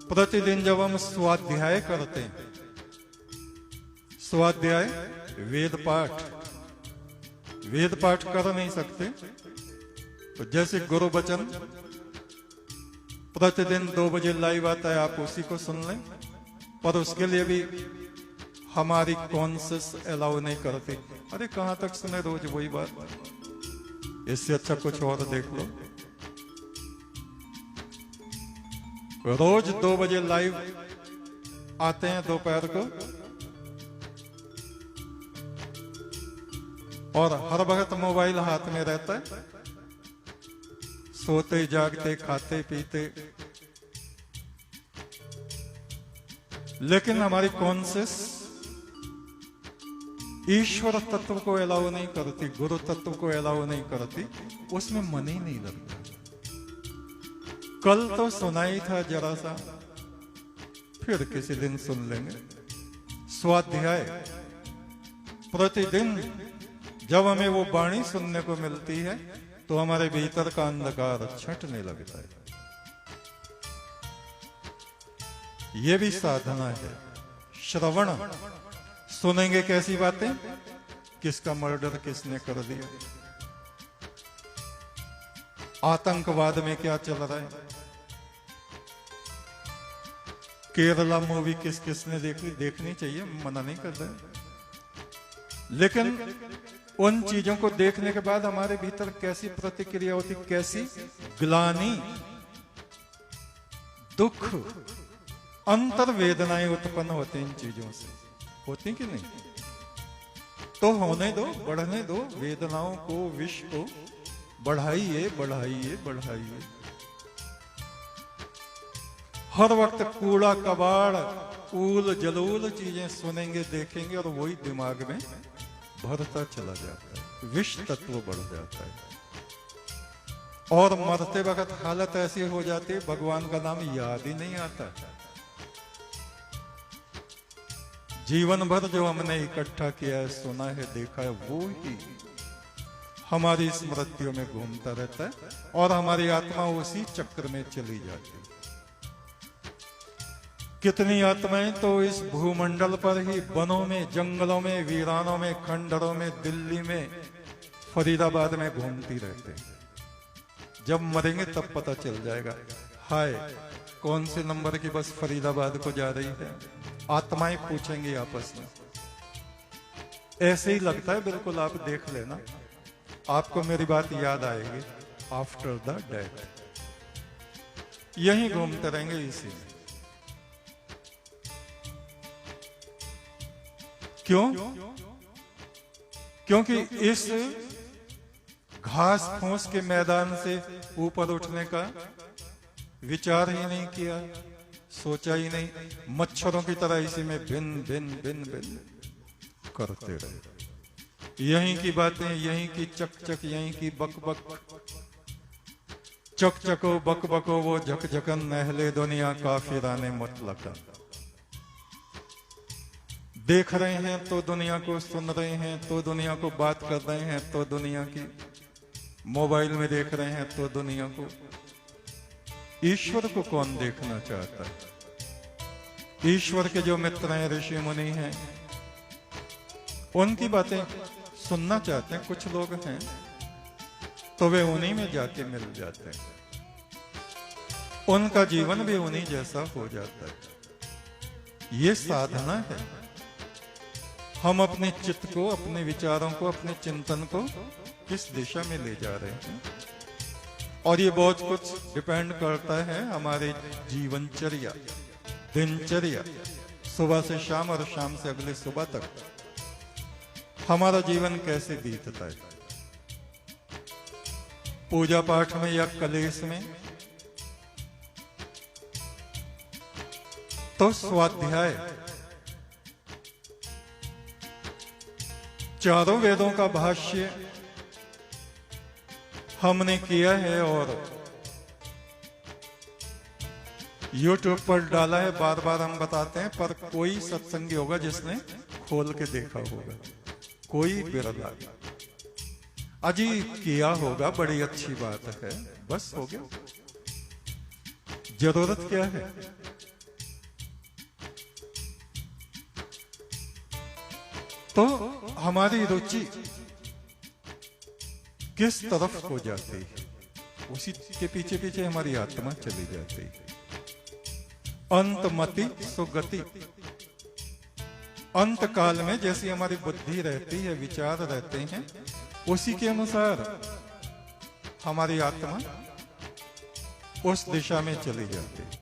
प्रतिदिन जब हम स्वाध्याय करते हैं, स्वाध्याय वेद पाठ कर नहीं सकते, तो जैसे गुरु वचन प्रतिदिन 2 बजे लाइव आता है, आप उसी को सुन लें, पर उसके लिए भी हमारी कॉन्शियस अलाउ नहीं करती। अरे कहां तक सुने रोज वही बात, इससे अच्छा कुछ और देख लो। रोज 2 बजे लाइव आते हैं दोपहर को, और हर वक्त मोबाइल हाथ में रहता है, सोते जागते खाते पीते, लेकिन हमारी कॉन्शियस ईश्वर तत्व को अलाउ नहीं करती, गुरु तत्व को अलाउ नहीं करती, उसमें मन ही नहीं लगता। कल तो सुना ही था जरा सा, फिर किसी दिन सुन लेंगे। स्वाध्याय प्रतिदिन जब हमें वो वाणी सुनने को मिलती है तो हमारे भीतर का अंधकार छंटने लगता है। ये भी साधना है। श्रवण, सुनेंगे कैसी बातें, किसका मर्डर किसने कर दिया, आतंकवाद में क्या चल रहा है, केरला मूवी किस किसने देखनी चाहिए, मना नहीं कर रहे, लेकिन उन चीजों को देखने के बाद हमारे भीतर कैसी प्रतिक्रिया होती, कैसी ग्लानि, दुख, अंतर वेदनाएं उत्पन्न होती इन चीजों से, होती कि नहीं? तो होने दो, बढ़ने दो, वेदनाओं को, विष को बढ़ाइए बढ़ाइए बढ़ाइए। हर वक्त कूड़ा कबाड़, ऊल जलूल चीजें सुनेंगे देखेंगे और वही दिमाग में भरता चला जाता है, विष तत्व बढ़ जाता है, और मरते वक्त हालत ऐसी हो जाती है भगवान का नाम याद ही नहीं आता। जीवन भर जो हमने इकट्ठा किया है, सुना है, देखा है, वो ही हमारी स्मृतियों में घूमता रहता है और हमारी आत्मा उसी चक्र में चली जाती है। कितनी आत्माएं तो इस भूमंडल पर ही वनों में, जंगलों में, वीरानों में, खंडरों में, दिल्ली में, फरीदाबाद में घूमती रहते हैं। जब मरेंगे तब पता चल जाएगा, हाय कौन से नंबर की बस फरीदाबाद को जा रही है, आत्माएं पूछेंगी आपस में। ऐसे ही लगता है बिल्कुल, आप देख लेना, आपको मेरी बात याद आएगी। आफ्टर द डेथ यहीं घूमते रहेंगे इसी में। क्यों? क्योंकि इस घास फूस के मैदान से ऊपर उठने का विचार ही नहीं किया, सोचा ही नहीं, मच्छरों की तरह इसी में भिन भिन भिन भिन करते रहे। यहीं की बातें, यहीं की चक चक, यहीं की बक बक, चक चको बक बको वो झक झकन, नहले दुनिया काफिराने मुतलका। देख रहे हैं तो दुनिया को, सुन रहे हैं तो दुनिया को, बात कर रहे हैं तो दुनिया की, मोबाइल में देख रहे हैं तो दुनिया को। ईश्वर को कौन देखना चाहता है? ईश्वर के जो मित्र हैं, ऋषि मुनि हैं, उनकी बातें सुनना चाहते हैं। कुछ लोग हैं तो वे उन्हीं में जाके मिल जाते हैं, उनका जीवन भी उन्हीं जैसा हो जाता है। ये साधना है। हम अपने चित्त को, अपने विचारों को, अपने चिंतन को किस दिशा में ले जा रहे हैं, और ये बहुत कुछ डिपेंड करता है हमारे जीवनचर्या, दिनचर्या, सुबह से शाम और शाम से अगले सुबह तक हमारा जीवन कैसे बीतता है। पूजा पाठ में या कलेश में, तो स्वाध्याय, चारों वेदों का भाष्य हमने किया है और YouTube पर डाला है। बार बार हम बताते हैं, पर कोई सत्संगी होगा जिसने खोल के देखा होगा, कोई बिरला। अजी किया होगा, बड़ी अच्छी बात है, बस हो गया। जरूरत क्या है? तो हमारी रुचि किस तरफ हो जाती है, उसी के पीछे पीछे हमारी आत्मा चली जाती है। अंतमति सुगति, अंत काल में जैसी हमारी बुद्धि रहती है, विचार रहते हैं, उसी के अनुसार हमारी आत्मा उस दिशा में चली जाती है।